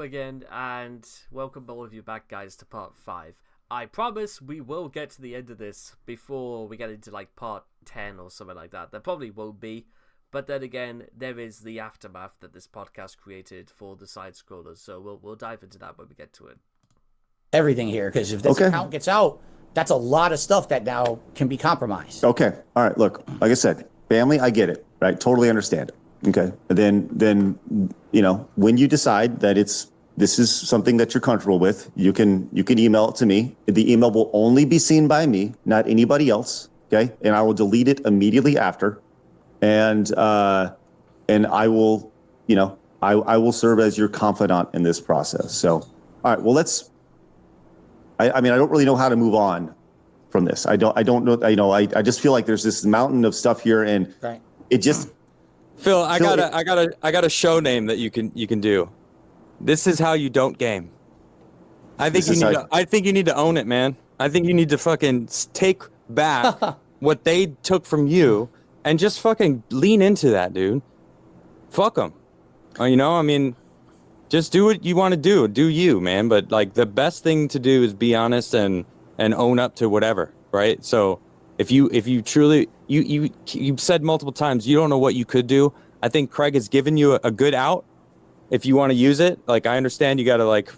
Hello again, and welcome all of you back, guys, to part 5. I promise we will get to the end of this before we get into, like, part 10 or something like that. There probably won't be, but then again, there is the aftermath that this podcast created for the side-scrollers, so we'll dive into that when we get to it. Everything here, because if this account gets out, that's a lot of stuff that now can be compromised. Okay, all right, look, like I said, family, I get it, right? Totally understand it. Okay. Then you know, when you decide that this is something that you're comfortable with, you can email it to me. The email will only be seen by me, not anybody else. Okay. And I will delete it immediately after. And I will, you know, I will serve as your confidant in this process. So, all right, well, I mean, I don't really know how to move on from this. I don't know. I just feel like there's this mountain of stuff here, and it just, Phil, I got a show name that you can do. This is how you don't game. I think you need to own it, man. I think you need to fucking take back what they took from you and just fucking lean into that, dude. Fuck them. You know, I mean, just do what you want to do. Do you, man. But like the best thing to do is be honest and own up to whatever, right? So if you truly you've said multiple times you don't know what you could do. I think Craig has given you a good out. If you want to use it, like I understand you got to like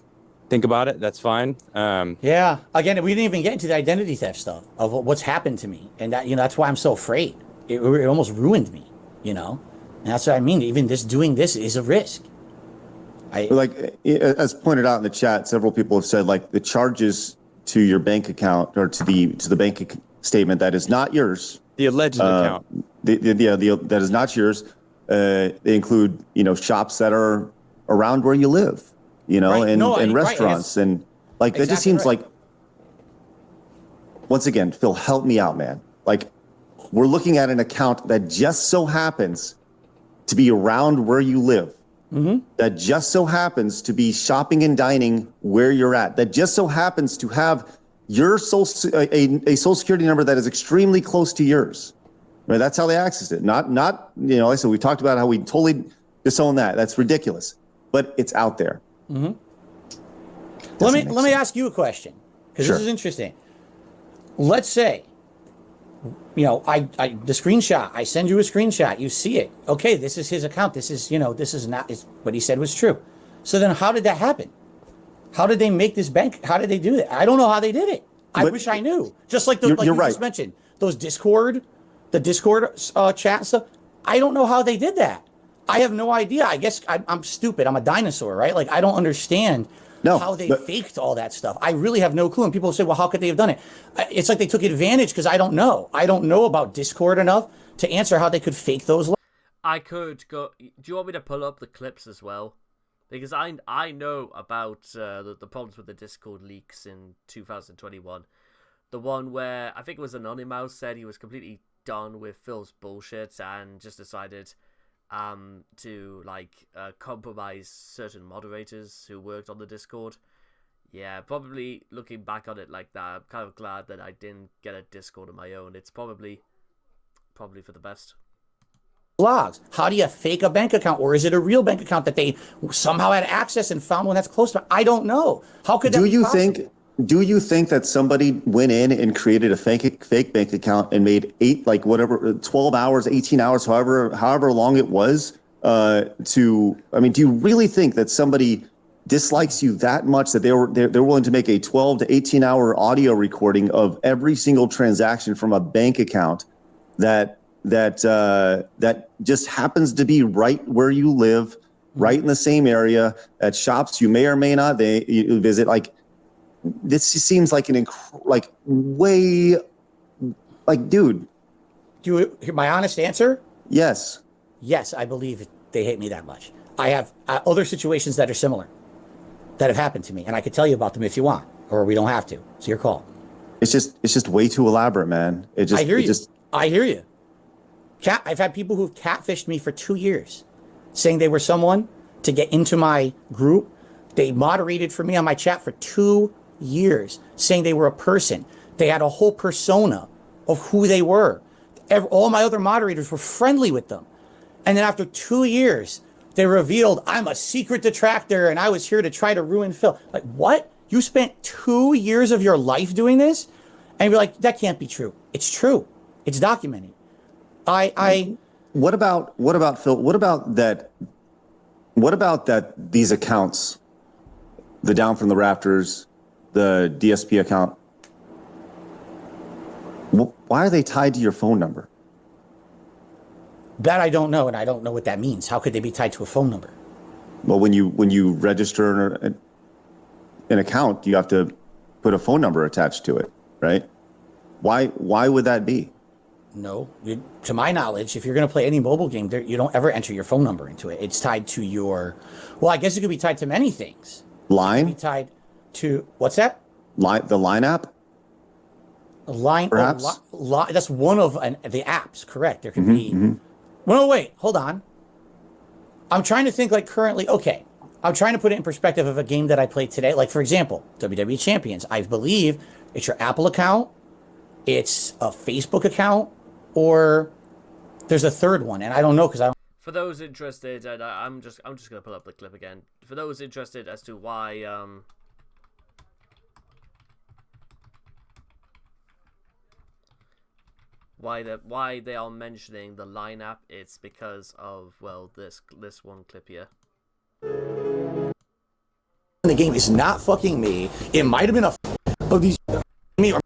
think about it. That's fine. Yeah. Again, we didn't even get into the identity theft stuff of what's happened to me, and that that's why I'm so afraid. It almost ruined me, and that's what I mean. Even doing this is a risk. As pointed out in the chat, several people have said like the charges to your bank account or to the bank statement that is not yours. The alleged account. That is not yours. They include, shops that are around where you live, and restaurants. Right. And like, that just seems like, once again, Phil, help me out, man. Like, we're looking at an account that just so happens to be around where you live. Mm-hmm. That just so happens to be shopping and dining where you're at. That just so happens to have your a social security number that is extremely close to yours. Right? That's how they access it. Not like I said, we talked about how we totally disown that. That's ridiculous. But it's out there. Mm-hmm. Let me ask you a question, because This is interesting. Let's say, the screenshot, I send you a screenshot, you see it. Okay, this is his account. This is not what he said was true. So then how did that happen? How did they make this bank? How did they do that? I don't know how they did it. I wish I knew. Just like you just mentioned, the Discord chat and stuff. I don't know how they did that. I have no idea. I guess I'm stupid. I'm a dinosaur, right? Like, I don't understand how they faked all that stuff. I really have no clue. And people say, well, how could they have done it? It's like they took advantage because I don't know. I don't know about Discord enough to answer how they could fake those. I could go. Do you want me to pull up the clips as well? Because I know about the problems with the Discord leaks in 2021. The one where I think it was Anonymous said he was completely done with Phil's bullshit and just decided to compromise certain moderators who worked on the Discord. Yeah, probably looking back on it like that, I'm kind of glad that I didn't get a Discord of my own. It's probably for the best. Logs. How do you fake a bank account, or is it a real bank account that they somehow had access and found one that's close to? I don't know. How could that be possible? Do you think that somebody went in and created a fake bank account and made 12 hours, 18 hours, however long it was do you really think that somebody dislikes you that much that they're willing to make a 12 to 18 hour audio recording of every single transaction from a bank account that just happens to be right where you live, right in the same area, at shops you may or may not you visit? Like, this just seems like dude. Do you hear my honest answer? Yes. Yes, I believe they hate me that much. I have other situations that are similar that have happened to me, and I could tell you about them if you want, or we don't have to. It's your call. It's just way too elaborate, man. I hear you. I've had people who've catfished me for 2 years, saying they were someone to get into my group. They moderated for me on my chat for 2 years, saying they were a person. They had a whole persona of who they were. All my other moderators were friendly with them. And then after 2 years, they revealed I'm a secret detractor and I was here to try to ruin Phil. Like, what? You spent 2 years of your life doing this? And you're like, that can't be true. It's true. It's documented. What about Phil? What about that these accounts, the Down from the Rafters, the DSP account, why are they tied to your phone number? That I don't know, and I don't know what that means. How could they be tied to a phone number? Well, when you register an account, you have to put a phone number attached to it, right? Why would that be? No, to my knowledge, if you're going to play any mobile game, you don't ever enter your phone number into it. It's tied to your, well, I guess it could be tied to many things. Line? It could be tied to, what's that? The Line app? Line, perhaps? That's one of the apps, correct. There could be, well, no, wait, hold on. I'm trying to think like currently, okay. I'm trying to put it in perspective of a game that I played today. Like, for example, WWE Champions. I believe it's your Apple account, it's a Facebook account, or there's a third one, and I don't know because I don't. For those interested, and I'm just gonna pull up the clip again. For those interested as to why why they are mentioning the Line app, it's because of, well, this one clip here. The game is not fucking me. It might have been a of these me or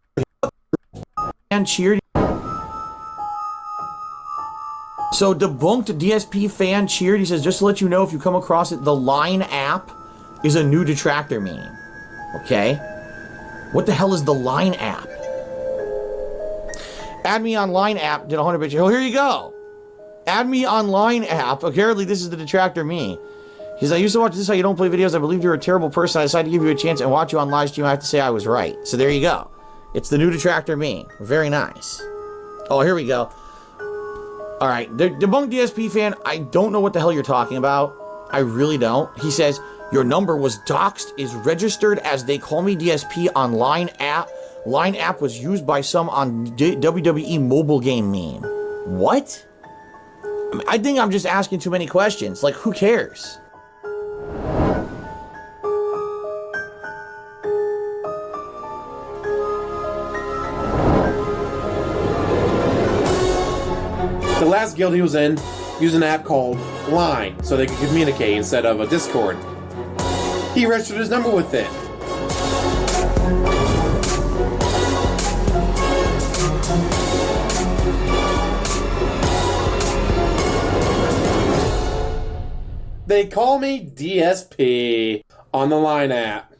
and cheered. So debunked DSP fan cheered. He says, just to let you know, if you come across it, the Line app is a new detractor meme. Okay? What the hell is the Line app? Add me on Line app did 100 bitch. Oh, here you go. Add me on Line app. Apparently, this is the detractor me. He says, I used to watch This Is How You Don't Play videos. I believed you were a terrible person. I decided to give you a chance and watch you on live stream. I have to say I was right. So there you go. It's the new detractor me. Very nice. Oh, here we go. All right. The debunked DSP fan, I don't know what the hell you're talking about. I really don't. He says, your number was doxed, is registered as They Call Me DSP on Line app. Line app was used by some on WWE mobile game meme. What? I think I'm just asking too many questions. Like, who cares? The last guild he was in used an app called Line so they could communicate instead of a Discord. He registered his number with it. They Call Me DSP on the Line app.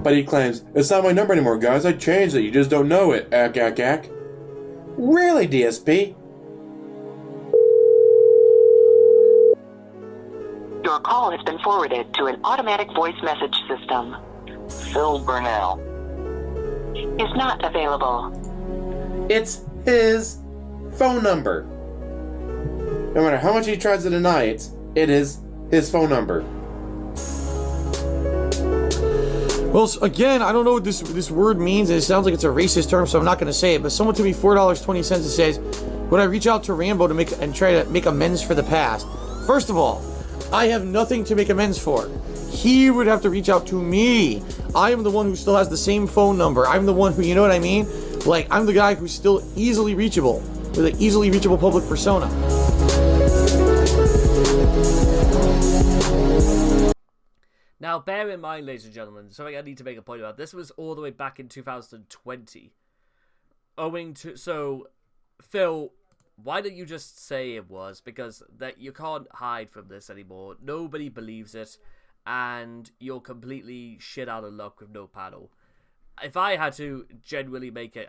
But he claims, it's not my number anymore, guys. I changed it. You just don't know it. Ack, ack, ack. Really, DSP? Your call has been forwarded to an automatic voice message system. Phil Burnell is not available. It's his phone number. No matter how much he tries to deny it, it is his phone number. Well, again, I don't know what this word means. It sounds like it's a racist term, so I'm not going to say it. But someone took me $4.20 and says, would I reach out to Rambo to try to make amends for the past? First of all, I have nothing to make amends for. He would have to reach out to me. I am the one who still has the same phone number. I'm the one who, you know what I mean? Like, I'm the guy who's still easily reachable, with an easily reachable public persona. Now, bear in mind, ladies and gentlemen, something I need to make a point about. This was all the way back in 2020. So, Phil, why don't you just say it was? Because that you can't hide from this anymore. Nobody believes it, and you're completely shit out of luck with no panel. If I had to genuinely make it,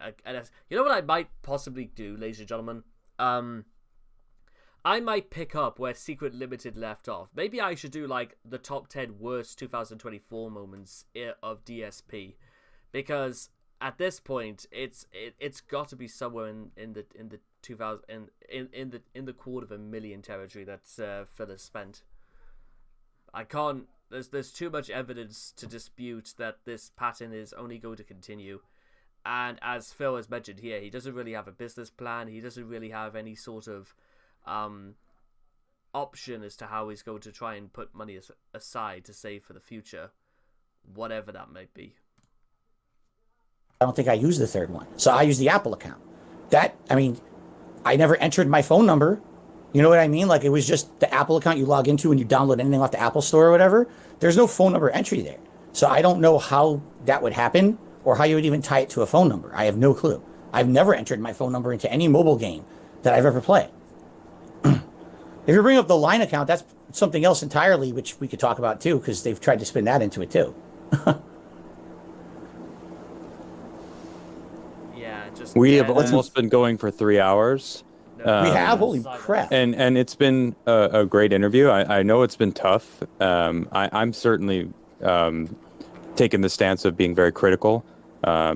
you know what I might possibly do, ladies and gentlemen? I might pick up where Secret Limited left off. Maybe I should do like the top 10 worst 2024 moments of DSP, because at this point it's got to be somewhere in the 2000 in the $250,000 territory that Phil has spent. I can't there's too much evidence to dispute that this pattern is only going to continue. And as Phil has mentioned here, he doesn't really have a business plan. He doesn't really have any sort of option as to how he's going to try and put money aside to save for the future, whatever that might be. I don't think I use the third one. So I use the Apple account. I never entered my phone number. You know what I mean? Like, it was just the Apple account you log into and you download anything off the Apple Store or whatever. There's no phone number entry there. So I don't know how that would happen or how you would even tie it to a phone number. I have no clue. I've never entered my phone number into any mobile game that I've ever played. If you bring up the Line account, that's something else entirely, which we could talk about too, because they've tried to spin that into it too. We have almost been going for 3 hours. We have? Holy crap. And it's been a great interview. I know it's been tough. I'm certainly taking the stance of being very critical. I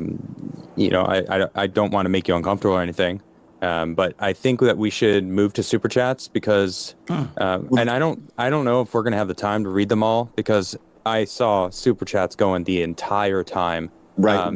don't want to make you uncomfortable or anything. But I think that we should move to super chats because, and I don't know if we're going to have the time to read them all because I saw super chats going the entire time. Right.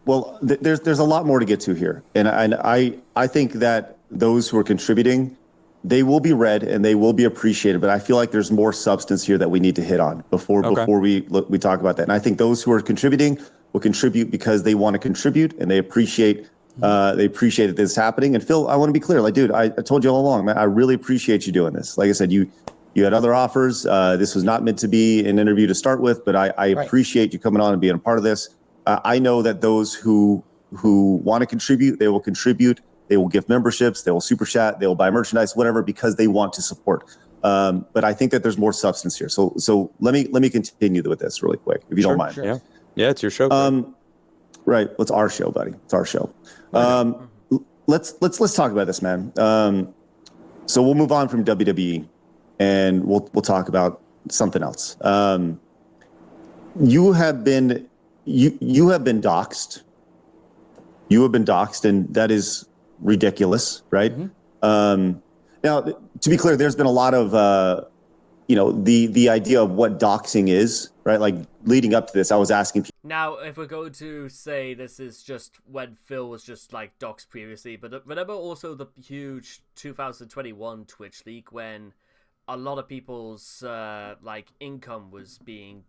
Well, there's a lot more to get to here. And I think that those who are contributing, they will be read and they will be appreciated. But I feel like there's more substance here that we need to hit on before we talk about that. And I think those who are contributing will contribute because they want to contribute and they appreciate that this is happening. And Phil, I want to be clear. Like, dude, I told you all along, man, I really appreciate you doing this. Like I said, you had other offers. This was not meant to be an interview to start with, but I appreciate you coming on and being a part of this. I know that those who want to contribute, they will contribute. They will give memberships. They will super chat. They will buy merchandise, whatever, because they want to support. But I think that there's more substance here. So let me continue with this really quick, if you don't mind. Sure. Yeah, it's your show. Right. It's our show, buddy. It's our show. Let's talk about this, man. So we'll move on from WWE, and we'll talk about something else. You have been doxxed. You have been doxxed, and that is ridiculous, right? Mm-hmm. Now, to be clear, there's been a lot of, the idea of what doxing is, right? Like leading up to this, I was asking people. Now, if we're going to say this is just when Phil was just like doxed previously, but remember also the huge 2021 Twitch leak when a lot of people's income was being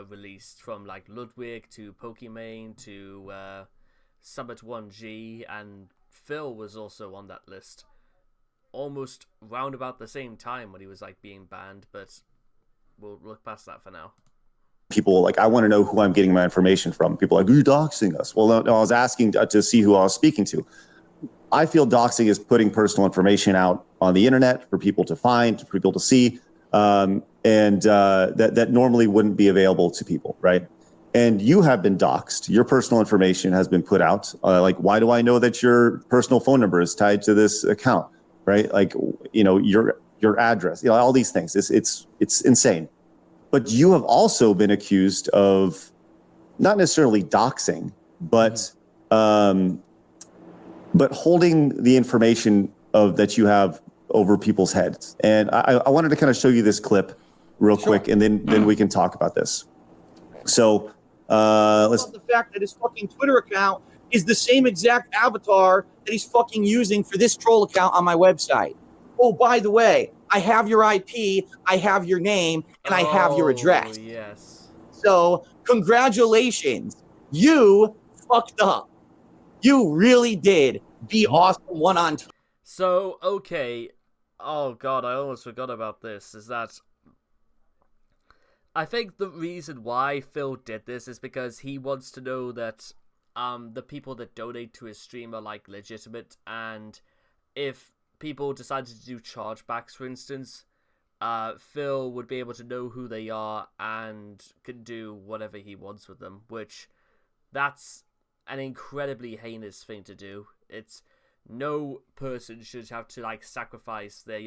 released from like Ludwig to Pokimane to Summit 1G, and Phil was also on that list almost round about the same time when he was like being banned, but we'll look past that for now. People like, I want to know who I'm getting my information from. People are like, are you doxing us? Well, no, I was asking to see who I was speaking to. I feel doxing is putting personal information out on the internet for people to find, for people to see, and that normally wouldn't be available to people, right? And you have been doxed. Your personal information has been put out. Why do I know that your personal phone number is tied to this account, right? Like, your address, all these things. It's insane. But you have also been accused of not necessarily doxing, but holding the information that you have over people's heads. And I wanted to kind of show you this clip real quick, and then we can talk about this. So let's. The fact that his fucking Twitter account is the same exact avatar that he's fucking using for this troll account on my website. Oh, by the way, I have your IP, I have your name, and I have your address. Yes. So, congratulations. You fucked up. You really did be awesome one on Twitter. So, okay. Oh, God, I almost forgot about this. Is that I think the reason why Phil did this is because he wants to know that the people that donate to his stream are, like, legitimate, and if people decided to do chargebacks, for instance, Phil would be able to know who they are and can do whatever he wants with them, which that's an incredibly heinous thing to do. It's no person should have to like sacrifice their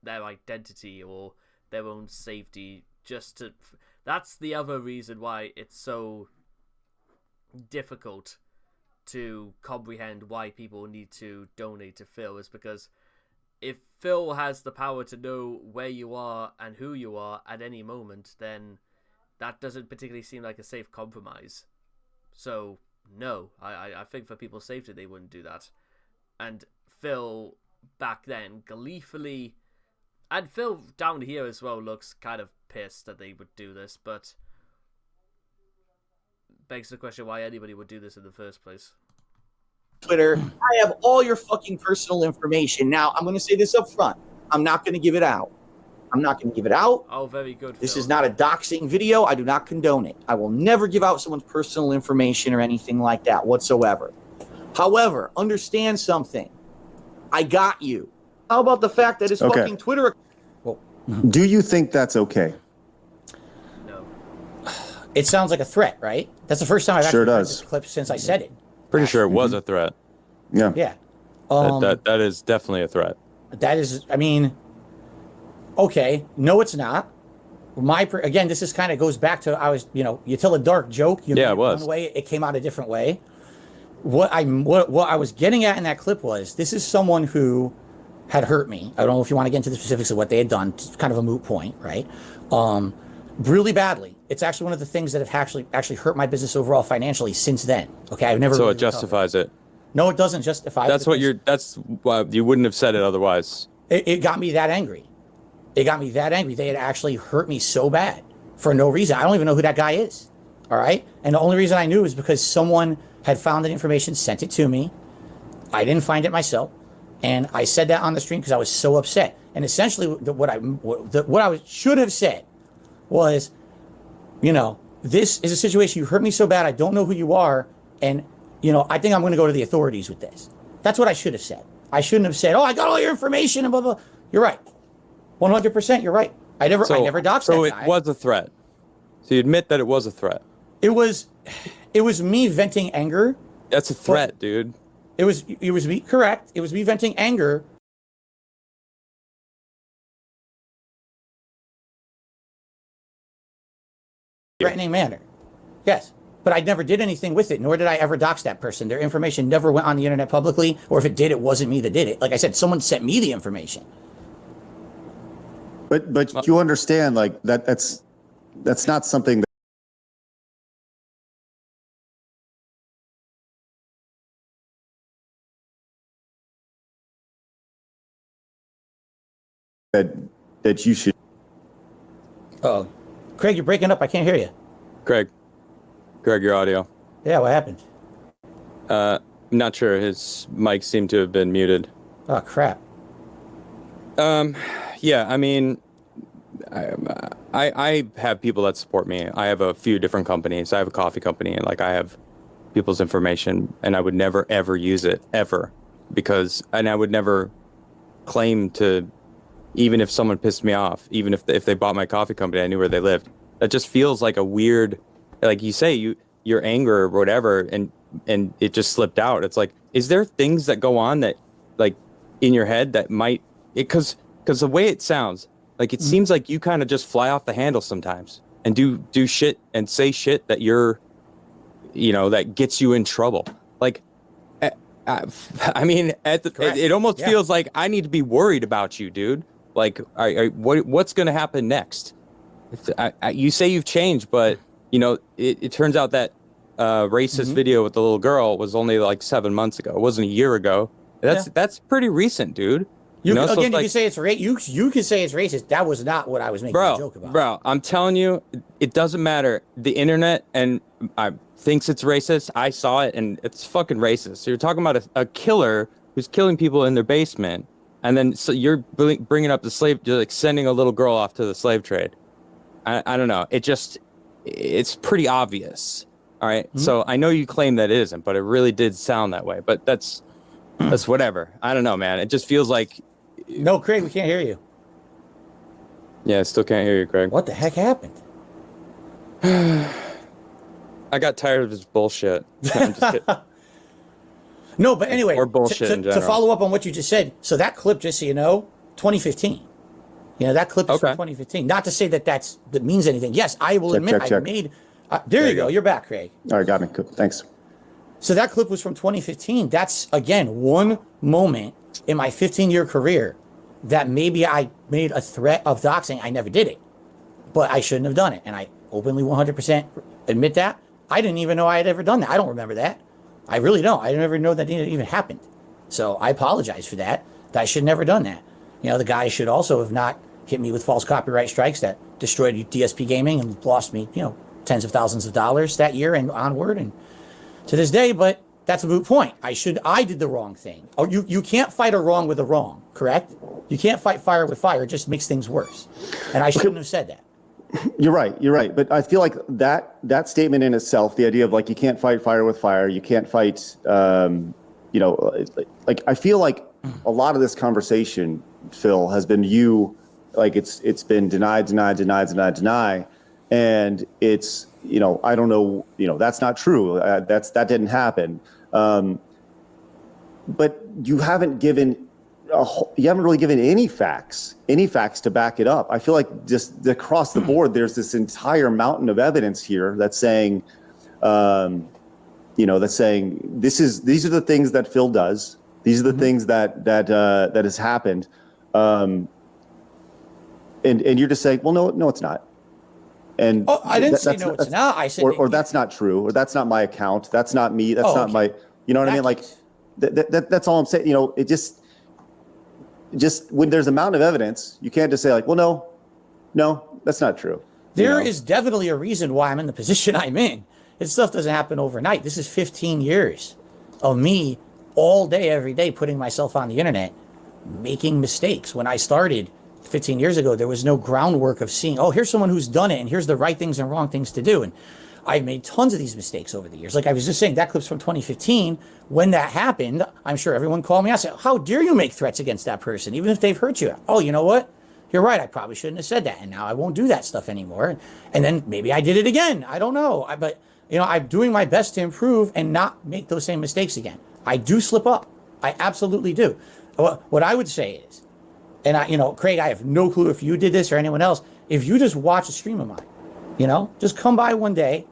their identity or their own safety just to. That's the other reason why it's so difficult to comprehend why people need to donate to Phil, is because if Phil has the power to know where you are and who you are at any moment, then that doesn't particularly seem like a safe compromise. So no, I think for people's safety they wouldn't do that. And Phil back then gleefully, and Phil down here as well looks kind of pissed that they would do this, but begs the question why anybody would do this in the first place. Twitter, I have all your fucking personal information. Now, I'm going to say this up front. I'm not going to give it out. Oh, very good. This Phil. is not a doxing video. I do not condone it. I will never give out someone's personal information or anything like that whatsoever. However, understand something. I got you. How about the fact that his fucking Twitter... Do you think that's okay? No. It sounds like a threat, right? That's the first time I've Sure actually heard does. this clip since I said it. Pretty sure it was a threat. Yeah. Yeah. That is definitely a threat. That is, I mean, okay. No, it's not. Again, this is kind of goes back to, you tell a dark joke. You Yeah, made it was. one way, it came out a different way. What I was getting at in that clip was, this is someone who had hurt me. I don't know if you want to get into the specifics of what they had done. It's kind of a moot point, right? Really badly. It's actually one of the things that have actually hurt my business overall financially since then. Okay, I've never. So really it justifies it. No, it doesn't justify. That's why you wouldn't have said it otherwise. It got me that angry. They had actually hurt me so bad for no reason. I don't even know who that guy is. All right. And the only reason I knew is because someone had found that information, sent it to me. I didn't find it myself. And I said that on the stream because I was so upset. And essentially what I should have said was, this is a situation, you hurt me so bad, I don't know who you are. And, I think I'm going to go to the authorities with this. That's what I should have said. I shouldn't have said, I got all your information and blah, blah. You're right. 100%, you're right. I never doxed that guy. So it was a threat. So you admit that it was a threat. It was me venting anger. That's a threat, dude. It was me, correct. It was me venting anger. Threatening manner. Yes. But I never did anything with it, nor did I ever dox that person. Their information never went on the internet publicly, or if it did, it wasn't me that did it. Like I said, someone sent me the information. But you understand, like, that's not something that you should. Oh, Craig, you're breaking up. I can't hear you. Greg, your audio. Yeah, what happened? Not sure. His mic seemed to have been muted. Oh, crap. Yeah, I mean, I have people that support me. I have a few different companies. I have a coffee company, and I have people's information, and I would never ever use it ever, and I would never claim to, even if someone pissed me off, even if they bought my coffee company, I knew where they lived. That just feels like a weird, like you say, your anger or whatever, and it just slipped out. It's like, is there things that go on that, in your head that might, because the way it sounds, it seems like you kind of just fly off the handle sometimes and do shit and say shit that that gets you in trouble. I mean, it almost feels like I need to be worried about you, dude. What's going to happen next? You say you've changed, but it turns out that racist video with the little girl was only 7 months ago. It wasn't a year ago. That's pretty recent, dude. You can say it's you can say it's racist. That was not what I was making a joke about. Bro, I'm telling you, it doesn't matter. The internet thinks it's racist. I saw it, and it's fucking racist. So you're talking about a killer who's killing people in their basement, and then so you're bringing up the slave, sending a little girl off to the slave trade. I don't know. It's pretty obvious. All right. Mm-hmm. So I know you claim that it isn't, but it really did sound that way. But that's whatever. I don't know, man. It just feels like. No, Craig, we can't hear you. Yeah, I still can't hear you, Craig. What the heck happened? I got tired of his bullshit. No, I'm just kidding. No, but anyway, or bullshit in general. To follow up on what you just said, so that clip, just so you know, 2015. That clip is from 2015. Not to say that means anything. Yes, I will admit I made. There you go. You're back, Craig. All right, got me. Good. Thanks. So that clip was from 2015. That's, again, one moment in my 15-year career that maybe I made a threat of doxing. I never did it, but I shouldn't have done it. And openly 100% admit that. I didn't even know I had ever done that. I don't remember that. I really don't. I never know that it even happened. So I apologize for that. I should have never done that. The guy should also have not hit me with false copyright strikes that destroyed DSP Gaming and lost me, tens of thousands of dollars that year and onward and to this day. But that's a moot point. I did the wrong thing. Oh, you can't fight a wrong with a wrong, correct? You can't fight fire with fire. It just makes things worse. And I shouldn't have said that. You're right. But I feel like that statement in itself, the idea of like, you can't fight fire with fire, you can't fight, like I feel like a lot of this conversation, Phil, has been it's been deny. And it's, I don't know, that's not true. That didn't happen. But you haven't really given any facts to back it up. I feel like just across the board, there's this entire mountain of evidence here that's saying, these are the things that Phil does. These are the things that has happened. And you're just saying, well, no, it's not. And I didn't say no, it's not. I said, or that's not true, or that's not my account. That's not me. That's not my, you know what I mean? Like that's all I'm saying. It just when there's a mountain of evidence, you can't just say like, well, no, that's not true. There is definitely a reason why I'm in the position I'm in. This stuff doesn't happen overnight. This is 15 years of me all day, every day, putting myself on the internet, making mistakes. When I started 15 years ago, there was no groundwork of seeing, here's someone who's done it, and here's the right things and wrong things to do. And I've made tons of these mistakes over the years. Like I was just saying, that clip's from 2015. When that happened, I'm sure everyone called me. I said, how dare you make threats against that person, even if they've hurt you? Oh, you know what? You're right. I probably shouldn't have said that. And now I won't do that stuff anymore. And then maybe I did it again. I don't know. But I'm doing my best to improve and not make those same mistakes again. I do slip up. I absolutely do. What I would say is, and Craig, I have no clue if you did this or anyone else. If you just watch a stream of mine, just come by one day,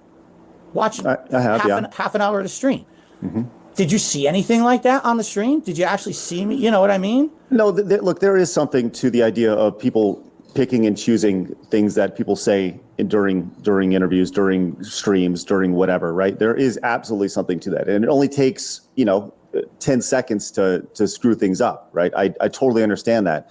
watch half an hour of the stream. Mm-hmm. Did you see anything like that on the stream? Did you actually see me? You know what I mean? No, look, there is something to the idea of people picking and choosing things that people say during interviews, during streams, during whatever, right? There is absolutely something to that. And it only takes, 10 seconds to screw things up, right? I totally understand that.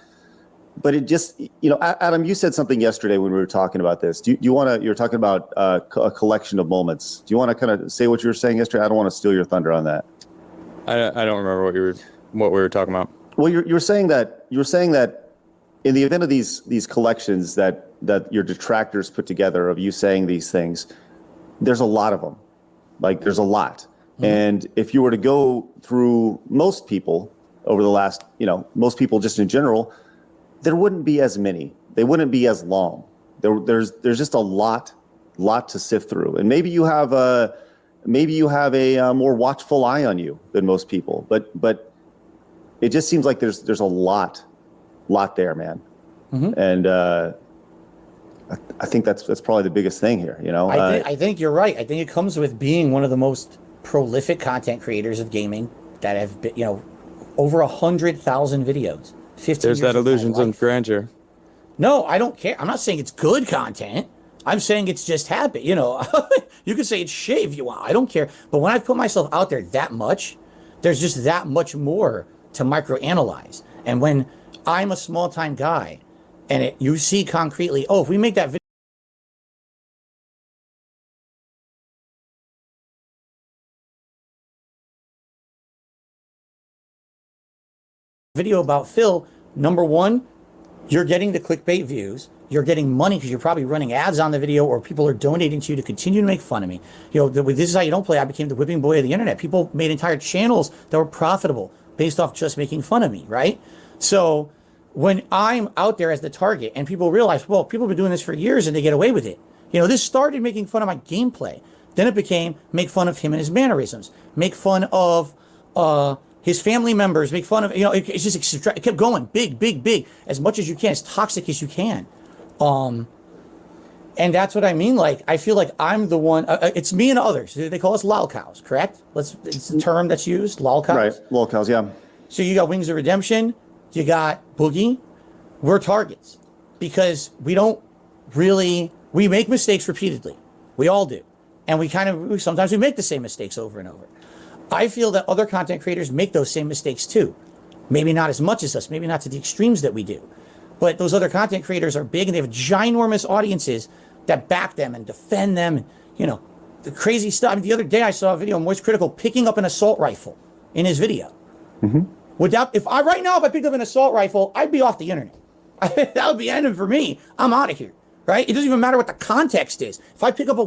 But it just, Adam, you said something yesterday when we were talking about this. Do you want to, you were talking about a collection of moments. Do you want to kind of say what you were saying yesterday? I don't want to steal your thunder on that. I don't remember what we were talking about. Well, you're saying that in the event of these collections that your detractors put together of you saying these things, there's a lot of them. Like there's a lot. Mm-hmm. And if you were to go through most people over the last, most people just in general, there wouldn't be as many. They wouldn't be as long. There's just a lot to sift through. And maybe you have a more watchful eye on you than most people. But it just seems like there's a lot there, man. Mm-hmm. And I think that's probably the biggest thing here. I think you're right. I think it comes with being one of the most prolific content creators of gaming that have been, over 100,000 videos. 15 There's that illusions of grandeur. No, I don't care. I'm not saying it's good content. I'm saying it's just habit. You can say it's shit if you want. I don't care. But when I put myself out there that much, there's just that much more to microanalyze. And when I'm a small time guy, and you see concretely, if we make that video about Phil, number one, you're getting the clickbait views. You're getting money because you're probably running ads on the video, or people are donating to you to continue to make fun of me. This is how you don't play. I became the whipping boy of the internet. People made entire channels that were profitable based off just making fun of me, right? So when I'm out there as the target and people realize, well, people have been doing this for years and they get away with it. This started making fun of my gameplay. Then it became make fun of him and his mannerisms, make fun of his family members, make fun of, it's just, it kept going big, as much as you can, as toxic as you can. And that's what I mean. Like, I feel like I'm the one, it's me and others. They call us lolcows, correct? It's the term that's used, lolcows. Right, lolcows, yeah. So you got Wings of Redemption, you got Boogie. We're targets because we don't really We make mistakes repeatedly. We all do. And sometimes we make the same mistakes over and over. I feel that other content creators make those same mistakes too. Maybe not as much as us, maybe not to the extremes that we do. But those other content creators are big and they have ginormous audiences that back them and defend them. You know, the crazy stuff. I mean, the other day I saw a video of Moist Critical picking up an assault rifle in his video. If I picked up an assault rifle, I'd be off the internet. That would be ending for me. I'm out of here, right? It doesn't even matter what the context is. If I pick up a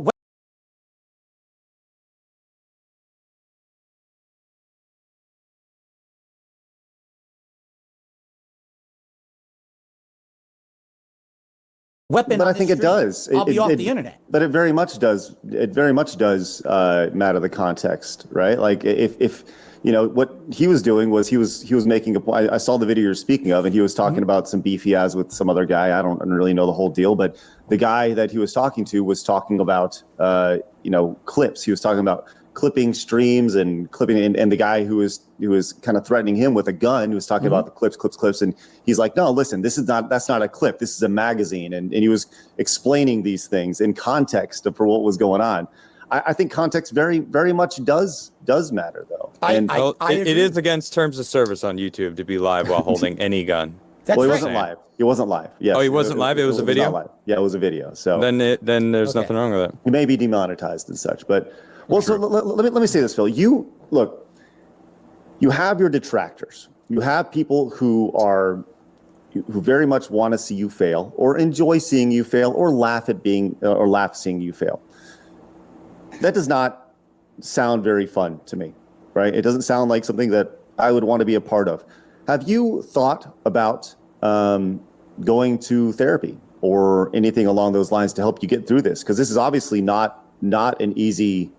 weapon, but I think it does. I'll be off the internet. But it very much does. It very much does matter the context, right? Like if you know what he was doing was he was making a point. I saw the video you're speaking of, and he was talking about some beef he has with some other guy. I don't really know the whole deal, but the guy that he was talking to was talking about clips. He was talking about clipping streams and clipping, and the guy who was kind of threatening him with a gun, who was talking about the clips, and he's like, no, listen, that's not a clip, this is a magazine, and he was explaining these things in context for what was going on. I think context very, very much does matter, though. It is against terms of service on YouTube to be live while holding any gun. That's well, he right. wasn't live. He wasn't live. Yes. Oh, he wasn't live? It was a video? not live. Yeah, it was a video. So Then there's nothing wrong with it. he may be demonetized and such, but so let me say this, Phil. You have your detractors. You have people who very much want to see you fail, or enjoy seeing you fail, or laugh seeing you fail. That does not sound very fun to me, right? It doesn't sound like something that I would want to be a part of. Have you thought about going to therapy or anything along those lines to help you get through this? Because this is obviously not an easy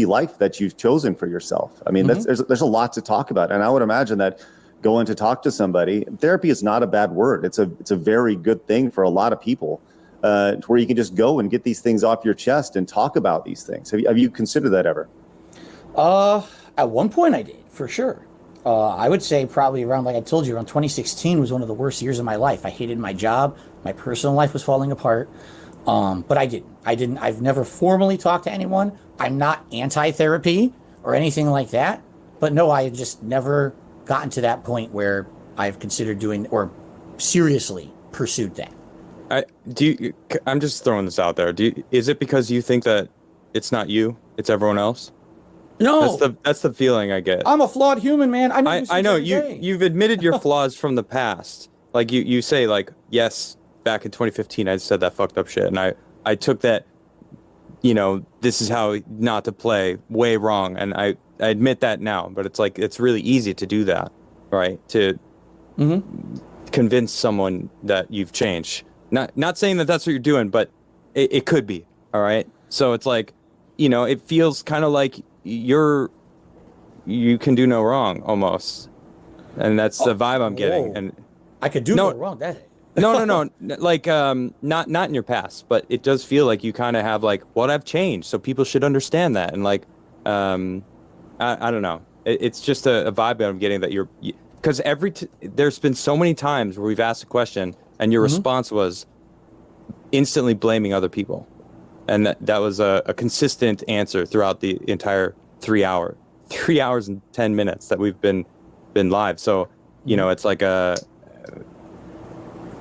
life that you've chosen for yourself. I mean, there's a lot to talk about, and I would imagine that going to talk to somebody, therapy is not a bad word. It's a very good thing for a lot of people, where you can just go and get these things off your chest and talk about these things. Have you considered that ever? At one point I did, for sure. I would say probably around, like I told you, around 2016 was one of the worst years of my life. I hated my job. My personal life was falling apart. But I didn't. I've never formally talked to anyone. I'm not anti-therapy or anything like that. But no, I had just never gotten to that point where I've considered doing or seriously pursued that. I'm just throwing this out there. Is it because you think that it's not you, it's everyone else? No, that's the feeling I get. I'm a flawed human, man. I know you've admitted your flaws from the past. Like you say, like, yes, back in 2015 I said that fucked up shit, and I took that, this is how not to play, way wrong, and I admit that now. But it's like, it's really easy to do that, right? To convince someone that you've changed. Not saying that that's what you're doing, but it could be. All right. So it's like, it feels kind of like you can do no wrong almost, and that's the vibe I'm getting. Whoa. And I could do no wrong. That no, like not in your past, but it does feel like you kind of have like, what, I've changed, so people should understand that, and like, I don't know. It's just a vibe that I'm getting, that because there's been so many times where we've asked a question and your response was instantly blaming other people. And that was a consistent answer throughout the entire 3 hours and 10 minutes that we've been live. So, it's like a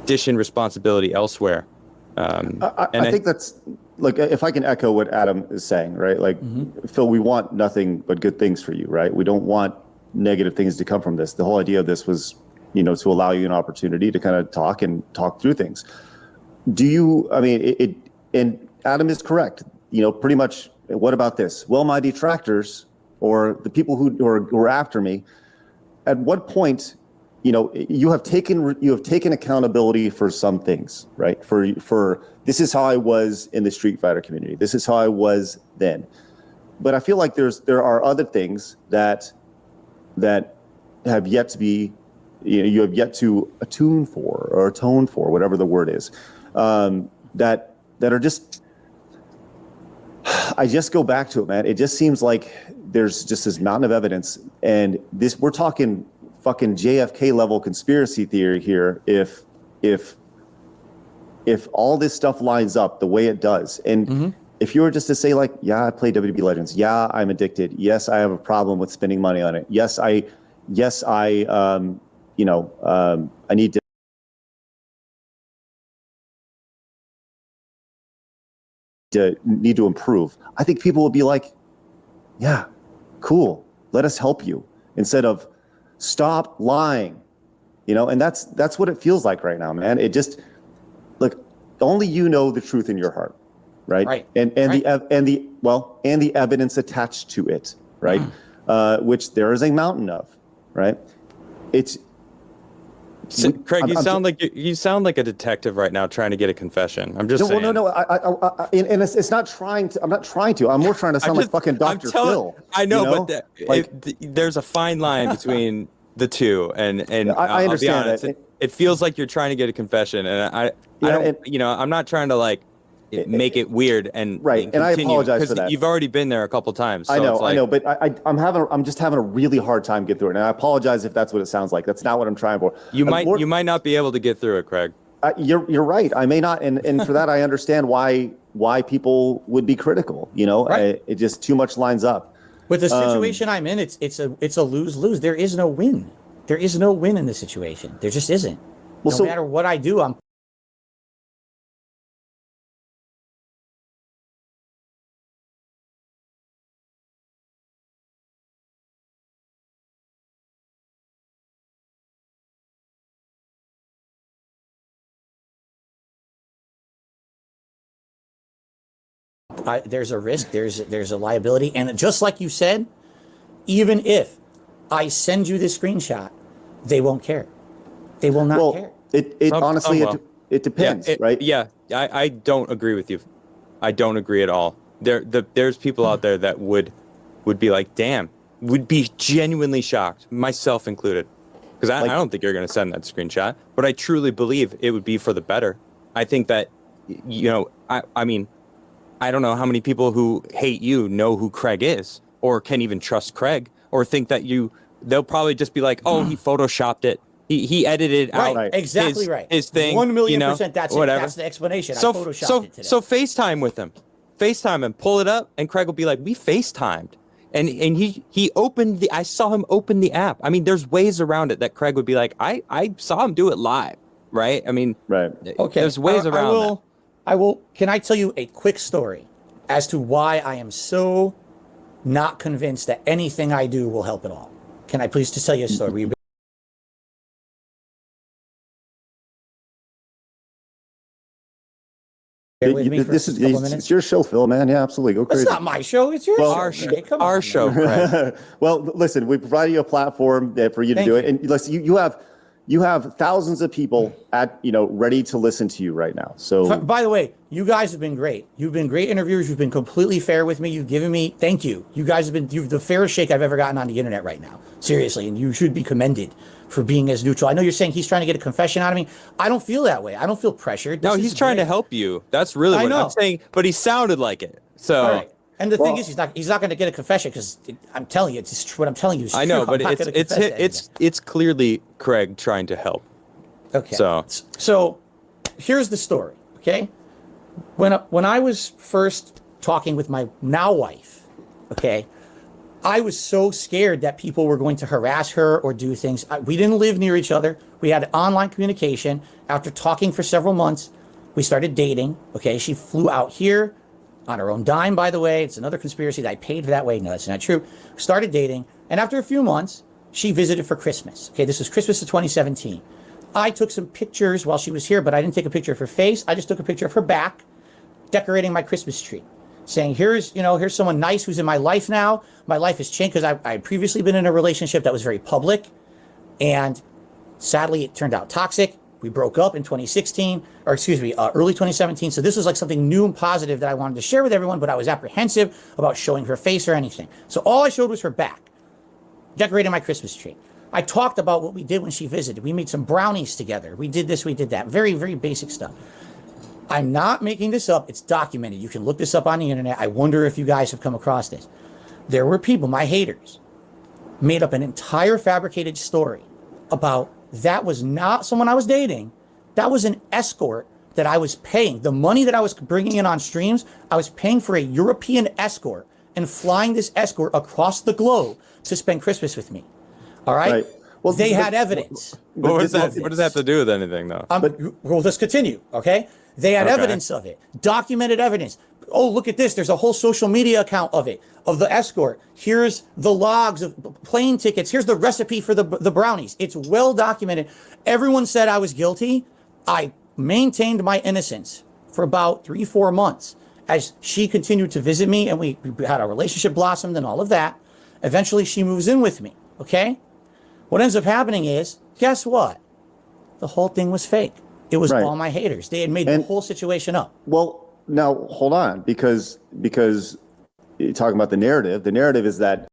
dishing responsibility elsewhere. I think that's, like, if I can echo what Adam is saying, right? Like, Phil, we want nothing but good things for you, right? We don't want negative things to come from this. The whole idea of this was, to allow you an opportunity to kind of talk through things. And Adam is correct. Pretty much, what about this? Well, my detractors, or the people who are after me, at what point, you have taken accountability for some things, right? For this is how I was in the Street Fighter community. This is how I was then. But I feel like there are other things that have yet to be, you have yet to atone for, whatever the word is, that are just. I just go back to it, man. It just seems like there's just this mountain of evidence, and we're talking fucking JFK level conspiracy theory here. If if all this stuff lines up the way it does, and if you were just to say like, yeah, I play WWE Legends, yeah, I'm addicted, yes, I have a problem with spending money on it, yes, I need to improve, I think people would be like, yeah, cool, let us help you, instead of stop lying, and that's what it feels like right now, man. It just, look, only you know the truth in your heart, right? And the evidence attached to it, right? Which there is a mountain of, right? It's Craig, you sound like a detective right now trying to get a confession. I'm just saying. No. And it's not trying to. I'm not trying to. I'm more trying to sound like fucking Dr. Phil. I know, but there's a fine line between the two, and I understand honest, that. It feels like you're trying to get a confession, and I'm not trying to like make it weird and right. And I apologize for that. You've already been there a couple times. So I know, but I'm just having a really hard time getting through it, and I apologize if that's what it sounds like. That's not what I'm trying for. You might not be able to get through it, Craig. You're right. I may not, and for that I understand why people would be critical. Right. It just too much lines up. With the situation I'm in, it's a lose-lose. There is no win. There is no win in this situation. There just isn't. No matter what I do, I'm. There's a risk, there's a liability, and just like you said, even if I send you this screenshot, they won't care. They will not care. It honestly depends, right? Yeah, I don't agree with you. I don't agree at all. There's people out there that would be like, damn, would be genuinely shocked, myself included, because I don't think you're going to send that screenshot, but I truly believe it would be for the better. I think that, I mean, I don't know how many people who hate you know who Craig is, or can even trust Craig, or think that they'll probably just be like, oh, he photoshopped it. He edited out exactly his thing. 1,000,000%. That's whatever. it. That's the explanation. So, I photoshopped it today. So FaceTime with him. FaceTime him. Pull it up, and Craig will be like, we FaceTimed. And he opened I saw him open the app. I mean, there's ways around it that Craig would be like, I saw him do it live, right? I mean, okay. There's ways around that. Can I tell you a quick story as to why I am so not convinced that anything I do will help at all? Can I please just tell you a story? It's your show, Phil, man. Yeah, absolutely. Go crazy. It's not my show. It's your show. Our show. Craig. Well, listen, we provided you a platform for you to do it, and listen, you have thousands of people ready to listen to you right now. So, by the way, you guys have been great. You've been great interviewers. You've been completely fair with me. You've given me, thank you. You guys have been the fairest shake I've ever gotten on the internet right now. Seriously, and you should be commended for being as neutral. I know you're saying he's trying to get a confession out of me. I don't feel that way. I don't feel pressured. No, he's trying to help you. That's really what I'm saying. But he sounded like it. So. All right. And the thing is, he's not going to get a confession because I'm telling you, it's just what I'm telling you. I know, but it's clearly Craig trying to help. Okay. So here's the story. Okay. When I was first talking with my now wife, okay, I was so scared that people were going to harass her or do things. We didn't live near each other. We had online communication. After talking for several months, we started dating. Okay. She flew out here on her own dime, by the way. It's another conspiracy that I paid for that way. No, that's not true. Started dating. And after a few months, she visited for Christmas. Okay, this was Christmas of 2017. I took some pictures while she was here, but I didn't take a picture of her face. I just took a picture of her back, decorating my Christmas tree, saying, here's someone nice who's in my life now. My life has changed because I had previously been in a relationship that was very public. And sadly, it turned out toxic. We broke up in 2016, early 2017. So this was like something new and positive that I wanted to share with everyone, but I was apprehensive about showing her face or anything. So all I showed was her back, decorating my Christmas tree. I talked about what we did when she visited. We made some brownies together. We did this, we did that. Very, very basic stuff. I'm not making this up. It's documented. You can look this up on the internet. I wonder if you guys have come across this. There were people, my haters, made up an entire fabricated story about that was not someone I was dating. That was an escort that I was paying, the money that I was bringing in on streams, I was paying for a European escort and flying this escort across the globe to spend Christmas with me. All right? Right. Well, they had evidence. What does that have to do with anything, though? Well, let's continue, okay? They had evidence of it, documented evidence. Oh, look at this. There's a whole social media account of it, of the escort. Here's the logs of plane tickets. Here's the recipe for the brownies. It's well documented. Everyone said I was guilty. I maintained my innocence for about 3-4 months as she continued to visit me, and we had a relationship blossomed and all of that. Eventually, she moves in with me, okay? What ends up happening is, guess what? The whole thing was fake. It was all my haters. They had made the whole situation up. Well, now hold on, because you're talking about the narrative. The narrative is that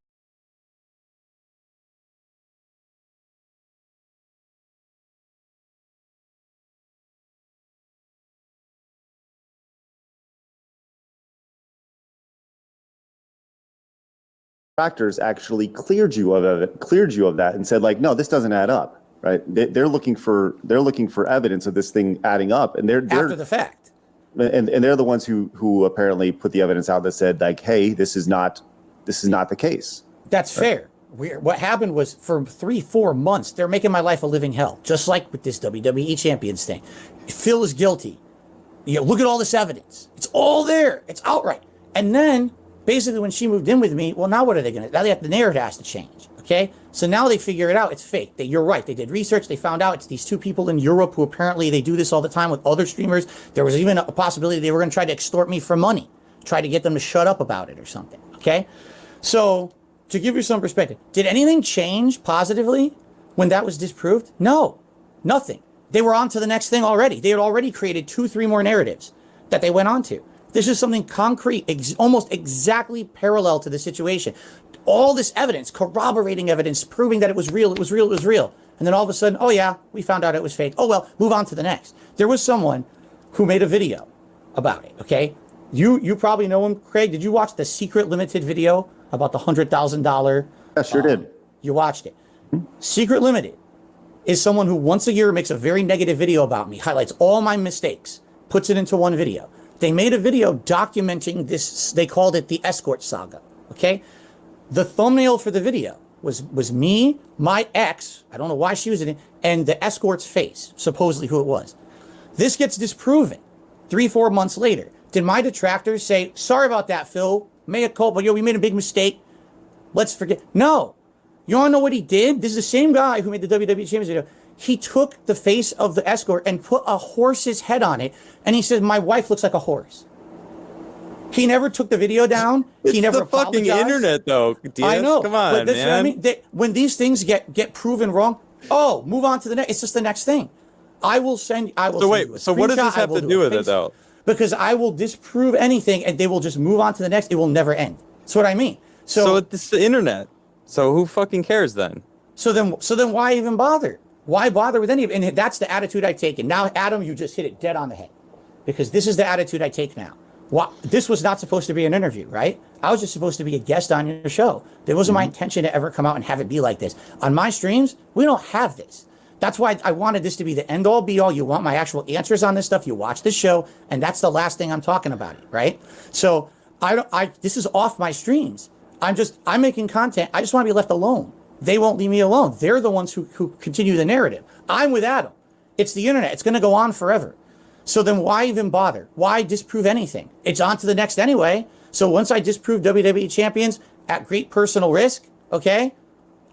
contractors actually cleared you of that and said, like, no, this doesn't add up. Right? They're looking for evidence of this thing adding up, and they're after the fact. And they're the ones who apparently put the evidence out that said, like, hey, this is not the case. That's fair. What happened was, for 3-4 months, they're making my life a living hell, just like with this WWE Champions thing. Phil is guilty. You know, look at all this evidence. It's all there. It's outright. And then, basically, when she moved in with me, well, now what are they going to? Now the narrative has to change. Okay, so now they figure it out. It's fake. You're right. They did research. They found out it's these two people in Europe who apparently they do this all the time with other streamers. There was even a possibility they were going to try to extort me for money, try to get them to shut up about it or something. Okay, so to give you some perspective, did anything change positively when that was disproved? No, nothing. They were on to the next thing already. They had already created 2-3 more narratives that they went on to. This is something concrete, almost exactly parallel to the situation. All this evidence, corroborating evidence, proving that it was real, it was real, it was real. And then all of a sudden, oh yeah, we found out it was fake. Oh well, move on to the next. There was someone who made a video about it, okay? You probably know him, Craig. Did you watch the Secret Limited video about the $100,000? I sure did. You watched it. Secret Limited is someone who once a year makes a very negative video about me, highlights all my mistakes, puts it into one video. They made a video documenting this. They called it the Escort Saga, okay? The thumbnail for the video was me, my ex, I don't know why she was in it, and the escort's face, supposedly who it was. This gets disproven 3-4 months later. Did my detractors say, sorry about that, Phil, mea culpa, we made a big mistake, let's forget? No. You want to know what he did? This is the same guy who made the WWE Champions video. He took the face of the escort and put a horse's head on it, and he said, my wife looks like a horse. He never took the video down. He never apologized. It's the fucking internet, though. Diaz. I know. Come on, but that's man. what I mean. When these things get proven wrong, oh, move on to the next. It's just the next thing. I will send. So wait. So what does this have to do with it, though? Because I will disprove anything, and they will just move on to the next. It will never end. That's what I mean. So it's the internet. So who fucking cares then? So then why even bother? Why bother with any of it? And that's the attitude I take. And now, Adam, you just hit it dead on the head, because this is the attitude I take now. This was not supposed to be an interview, right? I was just supposed to be a guest on your show. There wasn't my intention to ever come out and have it be like this. On my streams, we don't have this. That's why I wanted this to be the end all be all. You want my actual answers on this stuff. You watch this show, and that's the last thing I'm talking about it, right? So this is off my streams. I'm making content. I just want to be left alone. They won't leave me alone. They're the ones who continue the narrative. I'm with Adam. It's the internet. It's going to go on forever. So then why even bother? Why disprove anything? It's on to the next anyway. So once I disprove WWE champions at great personal risk, okay,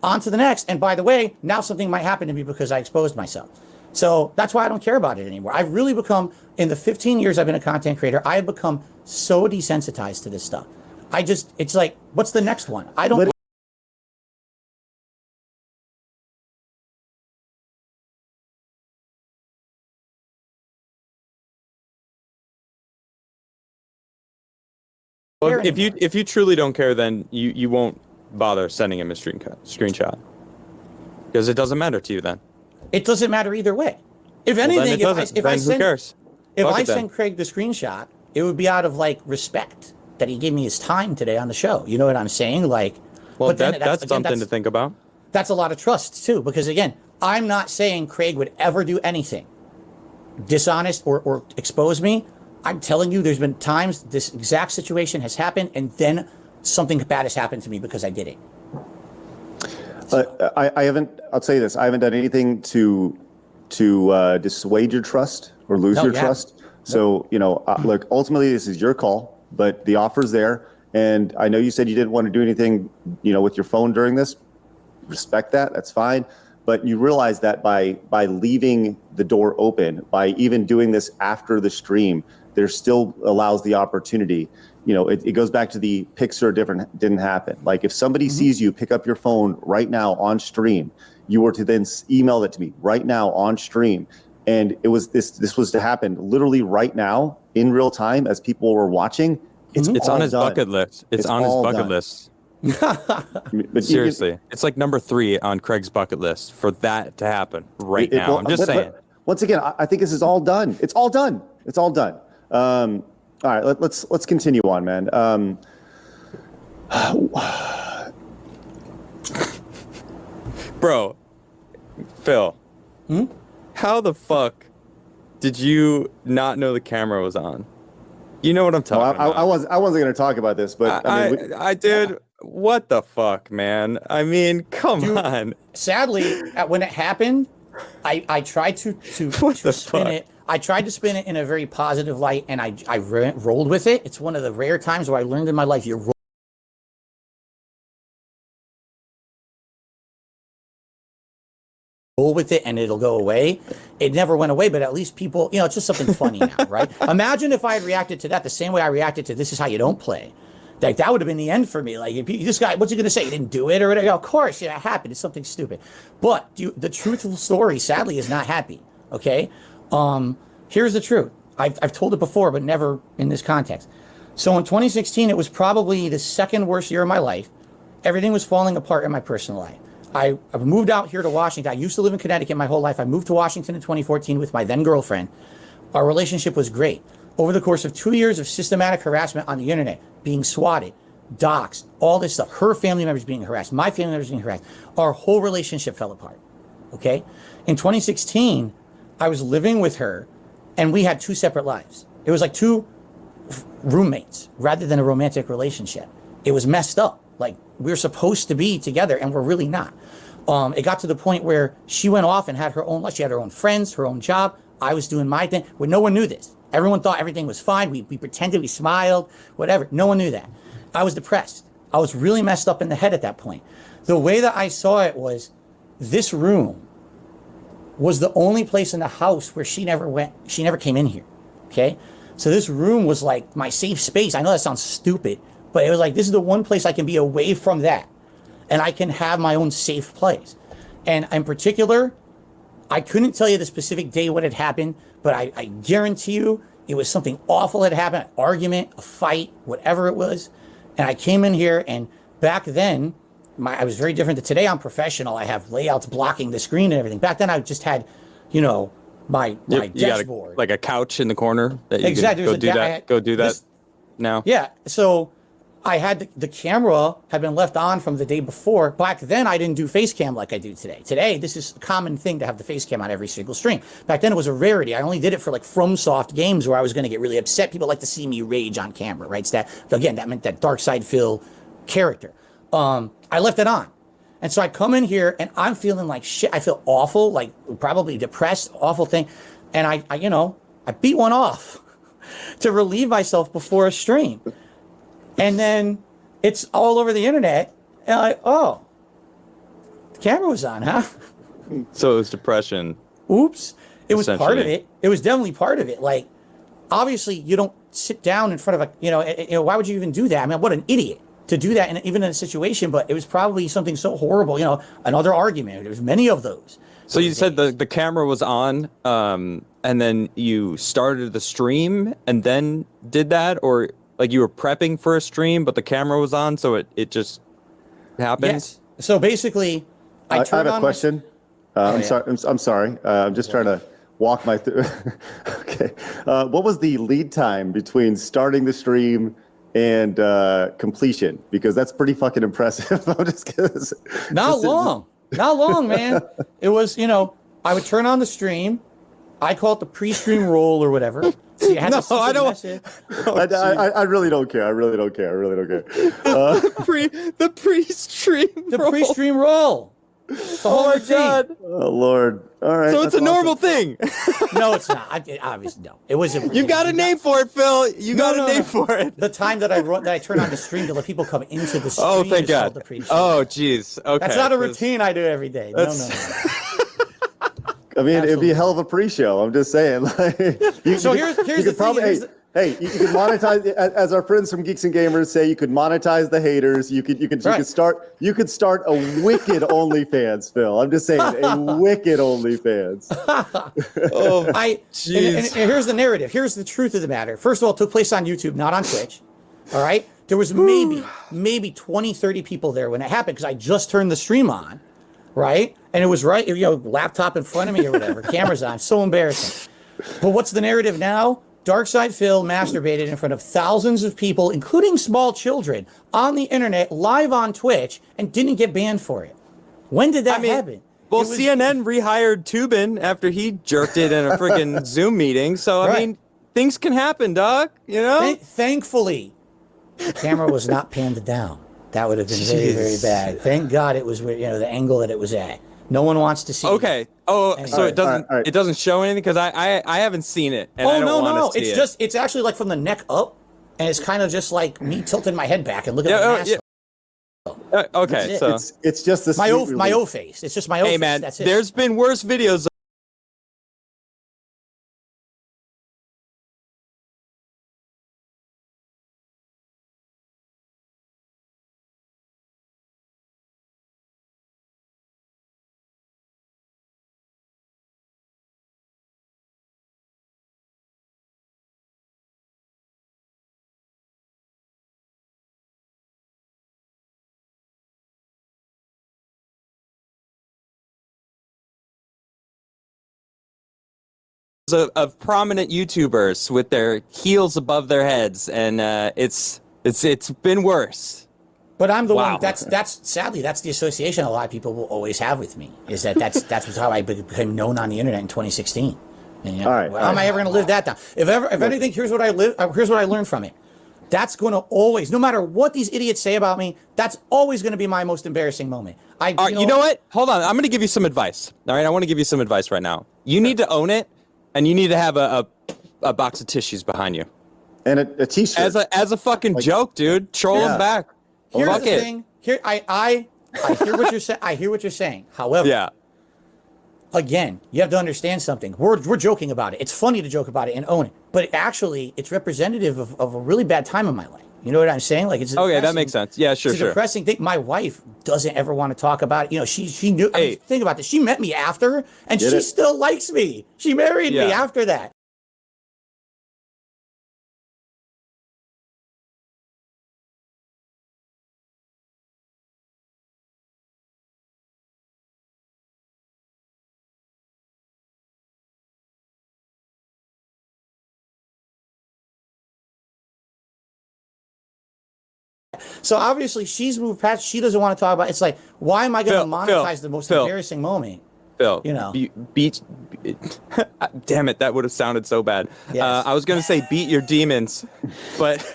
on to the next. And by the way, now something might happen to me because I exposed myself. So that's why I don't care about it anymore. I've really become, in the 15 years I've been a content creator, I have become so desensitized to this stuff. It's like, what's the next one? I don't... Well, if you truly don't care, then you won't bother sending him a screenshot, because it doesn't matter to you then. It doesn't matter either way. If anything, if I send Craig the screenshot, it would be out of like respect that he gave me his time today on the show. You know what I'm saying? Like, well, that's something to think about. That's a lot of trust too, because again, I'm not saying Craig would ever do anything dishonest or expose me, I'm telling you, there's been times this exact situation has happened, and then something bad has happened to me because I did it. I haven't. I'll tell you this: I haven't done anything to dissuade your trust or lose your trust. So look, ultimately, this is your call, but the offer's there. And I know you said you didn't want to do anything, with your phone during this. Respect that. That's fine. But you realize that by leaving the door open, by even doing this after the stream, there still allows the opportunity. It goes back to the Pixar didn't happen. Like if somebody sees you pick up your phone right now on stream, you were to then email it to me right now on stream. And it was this was to happen literally right now in real time as people were watching. It's on his done. bucket list. It's on his bucket list. But seriously, it's like number 3 on Craig's bucket list for that to happen right now. I'm just saying. But once again, I think this is all done. It's all done. It's all done. All right, let's continue on, man. Bro, Phil, how the fuck did you not know the camera was on? You know what I'm talking about. I wasn't going to talk about this, but I did. What the fuck, man? I mean, come on. Sadly, when it happened, I tried to spin it. I tried to spin it in a very positive light, and I rolled with it. It's one of the rare times where I learned in my life you roll with it and it'll go away. It never went away, but at least people, it's just something funny now, right? Imagine if I had reacted to that the same way I reacted to "This Is How You Don't Play." Like that would have been the end for me. Like, if this guy, what's he gonna say? He didn't do it, or whatever. Of course, it happened. It's something stupid. But the truthful story, sadly, is not happy. Okay, here's the truth. I've told it before, but never in this context. So in 2016, it was probably the second worst year of my life. Everything was falling apart in my personal life. I moved out here to Washington. I used to live in Connecticut my whole life. I moved to Washington in 2014 with my then girlfriend. Our relationship was great. Over the course of 2 years of systematic harassment on the internet, being swatted, doxxed, all this stuff, her family members being harassed, my family members being harassed, our whole relationship fell apart. Okay? In 2016, I was living with her and we had 2 separate lives. It was like 2 roommates rather than a romantic relationship. It was messed up. Like, we're supposed to be together and we're really not. It got to the point where she went off and had her own life. She had her own friends, her own job. I was doing my thing. Where no one knew this. Everyone thought everything was fine. We pretended, we smiled, whatever. No one knew that. I was depressed. I was really messed up in the head at that point. The way that I saw it was, this room was the only place in the house where she never went. She never came in here. Okay? So this room was like my safe space. I know that sounds stupid, but it was like, this is the one place I can be away from that. And I can have my own safe place. And in particular, I couldn't tell you the specific day when it happened, but I guarantee you it was something awful that happened, an argument, a fight, whatever it was. And I came in here, and back then, I was very different. Today I'm professional. I have layouts blocking the screen and everything. Back then I just had, my dashboard. Like a couch in the corner that you exactly. Can go do that now. Yeah. So I had the camera had been left on from the day before. Back then I didn't do face cam like I do today. Today, this is a common thing to have the face cam on every single stream. Back then it was a rarity. I only did it for like FromSoft games where I was going to get really upset. People like to see me rage on camera, right? So that meant that Dark Side Phil character. I left it on. And so I come in here and I'm feeling like shit. I feel awful, like probably depressed, awful thing. And I beat one off to relieve myself before a stream. And then it's all over the internet. And the camera was on, huh? So it was depression. Oops. It was part of it. It was definitely part of it. Like, obviously you don't sit down in front of why would you even do that? I mean, what an idiot to do that, even in a situation, but it was probably something so horrible, another argument. There was many of those. So you said the camera was on, and then you started the stream and then did that, or like you were prepping for a stream, but the camera was on, so it just happened? Yes. So basically, I have a question. I'm sorry. I'm just trying to walk my through. Okay. What was the lead time between starting the stream and completion? Because that's pretty fucking impressive. I'm just kidding. Not long, man. It was, I would turn on the stream, I call it the pre-stream roll or whatever. So you had No, to send I a don't- message. I really don't care. I really don't care. I really don't care. The pre-stream. The roll. pre-stream roll. The whole Oh my routine. god! Oh Lord! All right. So it's a that's normal awesome. thing. No, it's not. Obviously, no. It was. You've got a name for it, Phil. You got no, a name no. for it. The time that I turn on the stream to let people come into the stream. Oh, thank is called God. the pre-stream. Oh, jeez. Okay. That's not a 'cause- routine I do every day. No, no, That's- no. I mean, it'd be Absolutely. a hell of a pre-show. I'm just saying. Like, So here's the could thing, probably, here's hey, you could monetize, as our friends from Geeks and Gamers say, you could monetize the haters. You could Right. start a wicked OnlyFans, Phil. I'm just saying, a wicked OnlyFans. Oh, and jeez. here's the narrative. Here's the truth of the matter. First of all, it took place on YouTube, not on Twitch. All right. There was maybe 20, 30 people there when it happened because I just turned the stream on. Right. And it was right, laptop in front of me or whatever, cameras on. So embarrassing. But what's the narrative now? Darkside Phil masturbated in front of thousands of people, including small children, on the internet, live on Twitch, and didn't get banned for it. When did that happen? Well, It was- CNN rehired Tubin after he jerked it in a friggin' Zoom meeting. So, I Right. mean, things can happen, dog. You know? Thankfully, the camera was not panned down. That would have been very, very Jeez. bad. Thank God it was, the angle that it was at. No one wants to see. Okay. Oh, Anyway. so it doesn't All right. it doesn't show anything because I haven't seen it and I Oh don't no, want no, to see it's it. just it's actually like from the neck up, and it's kind of just like me tilting my head back and looking at Yeah, my oh, ass. yeah. Okay, it. so It's just the My sweet O relief. face. It's just my O hey face. man, That's it. there's been worse videos. Of prominent YouTubers with their heels above their heads, and it's been worse. But I'm the Wow. one. That's sadly that's the association a lot of people will always have with me. Is that's how I became known on the internet in 2016. And, All right, how all am I ever going to live that down? If anything, here's what I learned from it. That's going to always, no matter what these idiots say about me, that's always going to be my most embarrassing moment. All right, you know what? Hold on, I'm going to give you some advice. All right, I want to give you some advice right now. You need to own it, and you need to have a box of tissues behind you And a t-shirt. as a fucking joke, dude. Troll Yeah. them back. Here's Fuck the it. thing. Here, I hear what you're saying. I hear what you're saying. However, Yeah. again, you have to understand something. We're joking about it. It's funny to joke about it and own it, but actually, it's representative of a really bad time in my life. You know what I'm saying? Like it's Okay, that depressing- makes sense. Yeah, sure, It's a sure. depressing thing. My wife doesn't ever want to talk about it. She knew. I mean, Hey. think about this. She met me after, and Get she it? still likes me. She married me Yeah. after that. So obviously she's moved past. She doesn't want to talk about it. It's like, why am I going to Phil, monetize the most Phil. embarrassing moment? Phil, You know. beat. Damn it, that would have sounded so bad. Yes. I was gonna say beat your demons, but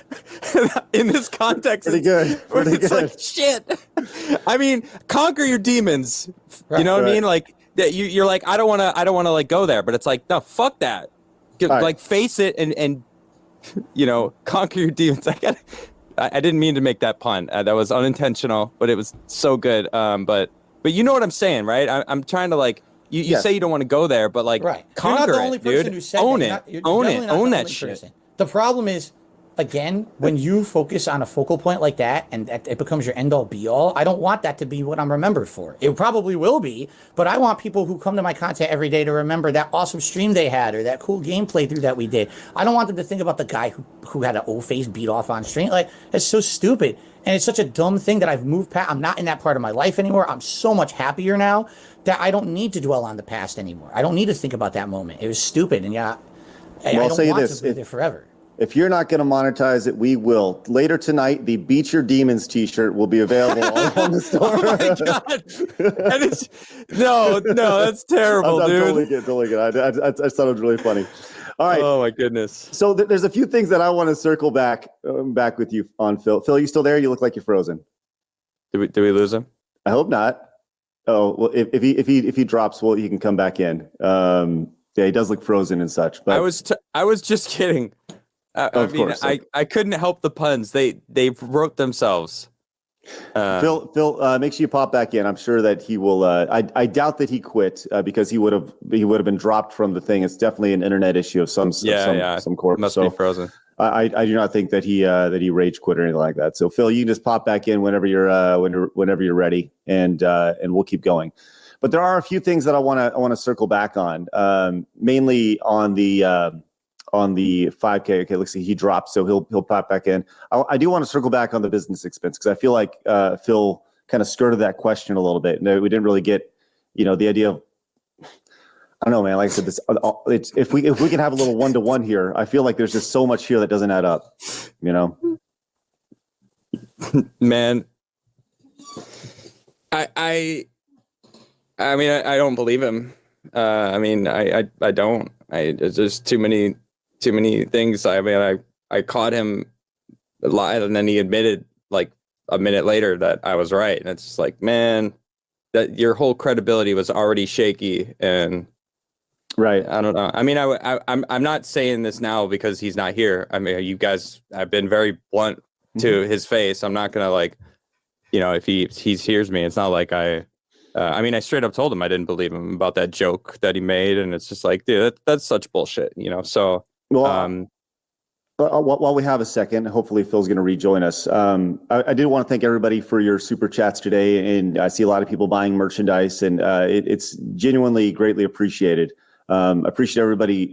in this context, Pretty good. Pretty it's good. like shit. I mean, conquer your demons. You know what I Right. mean? Like that. You're like, I don't want to like go there, but it's like, no, fuck that. Right. Like face it and conquer your demons. I didn't mean to make that pun. That was unintentional, but it was so good. But you know what I'm saying, right? I'm trying to like you Yes. say you don't want to go there, but like Right. conquer You're not the only it, person dude. who said Own that. it. You're Own definitely it. not the Own that only shit. person. The problem is, again, when you focus on a focal point like that and it becomes your end all be all, I don't want that to be what I'm remembered for. It probably will be, but I want people who come to my content every day to remember that awesome stream they had or that cool gameplay through that we did. I don't want them to think about the guy who had an old face beat off on stream. Like, it's so stupid. And it's such a dumb thing that I've moved past. I'm not in that part of my life anymore. I'm so much happier now that I don't need to dwell on the past anymore. I don't need to think about that moment. It was stupid. And yeah, I Well, I'll don't say want this, to be there forever. If you're not going to monetize it, we will. Later tonight, the Beat Your Demons t-shirt will be available all on the store. Oh my God. And it's, no, that's terrible, I'm dude. totally good. I thought it was really funny. All right. Oh my goodness. So there's a few things that I want to circle back with you on, Phil. Phil, you still there? You look like you're frozen. Did we lose him? I hope not. Oh, well, if he drops, well, he can come back in. Yeah, he does look frozen and such. But I was just kidding. I mean, I couldn't help the puns. They wrote themselves. Phil, make sure you pop back in. I'm sure that he will. I doubt that he quit because he would have been dropped from the thing. It's definitely an internet issue of some corp. Must be frozen. I do not think that he rage quit or anything like that. So Phil, you can just pop back in whenever you're ready, and we'll keep going. But there are a few things that I want to circle back on, mainly on the 5K. Okay, let's see, he dropped, so he'll pop back in. I do want to circle back on the business expense because I feel like Phil kind of skirted that question a little bit. No, we didn't really get, the idea of. I don't know, man. Like I said, if we can have a little 1-to-1 here, I feel like there's just so much here that doesn't add up. Man, I mean, I don't believe him. I mean, I don't. There's just too many things. I mean, I caught him lied, and then he admitted like a minute later that I was right, and it's just like, man, that your whole credibility was already shaky. And right, I don't know. I mean, I'm not saying this now because he's not here. I mean, you guys have been very blunt to his face. I'm not gonna if he hears me, it's not like I mean, I straight up told him I didn't believe him about that joke that he made, and it's just like, dude, that's such bullshit, So, while we have a second, hopefully Phil's going to rejoin us. I did want to thank everybody for your super chats today, and I see a lot of people buying merchandise, and it's genuinely greatly appreciated. I appreciate everybody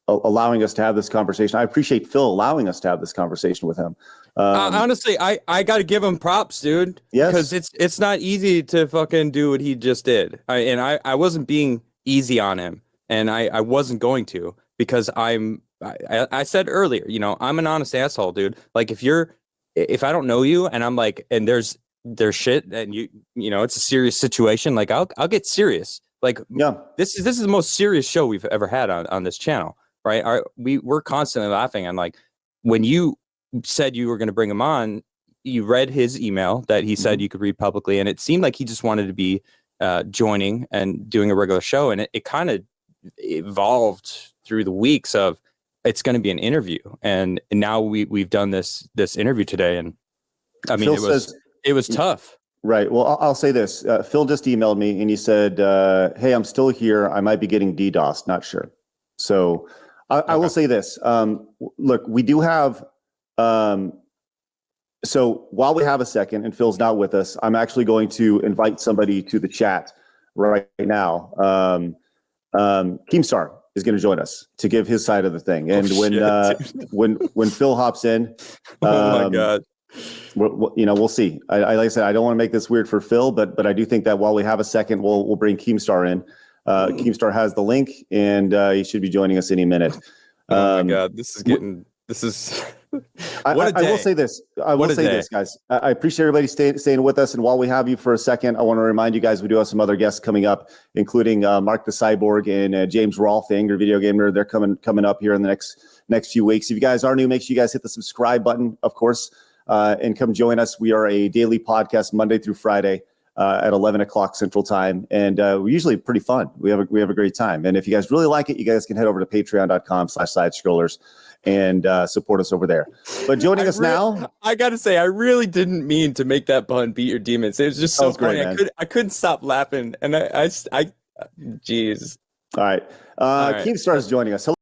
allowing us to have this conversation. I appreciate Phil allowing us to have this conversation with him. Honestly, I got to give him props, dude. Yes. Because it's not easy to fucking do what he just did. I wasn't being easy on him, and I wasn't going to, because I said earlier, I'm an honest asshole, dude. Like if I don't know you and I'm like, and there's shit and it's a serious situation, like I'll get serious. Like, yeah, this is the most serious show we've ever had on this channel, right? We're constantly laughing. And like, when you said you were going to bring him on, you read his email that he said you could read publicly, and it seemed like he just wanted to be joining and doing a regular show, and it kind of evolved through the weeks of it's going to be an interview, and now we've done this interview today, and I mean, it was tough. Right. Well, I'll say this. Phil just emailed me and he said, hey, I'm still here. I might be getting DDoS. Not sure. So I will say this. Look, we do have. So while we have a second and Phil's not with us, I'm actually going to invite somebody to the chat right now. Keemstar is going to join us to give his side of the thing. And when Phil hops in, oh my God. We'll see. Like I said, I don't want to make this weird for Phil, but I do think that while we have a second, we'll bring Keemstar in. Keemstar has the link, and he should be joining us any minute. Oh my God, this is. I will say this. Guys. I appreciate everybody staying with us. And while we have you for a second, I want to remind you guys we do have some other guests coming up, including Mark the Cyborg and James Rolfe, the Angry Video Gamer. They're coming up here in the next few weeks. If you guys are new, make sure you guys hit the subscribe button, of course. And come join us. We are a daily podcast Monday through Friday at 11 o'clock Central Time. And we're usually pretty fun. We have a great time. And if you guys really like it, you guys can head over to patreon.com/sidescrollers and support us over there. But joining us now. I got to say, I really didn't mean to make that pun, Beat Your Demons. It was just so funny. Great, I couldn't stop laughing. And I jeez. All right. Keemstar is joining us. Hello.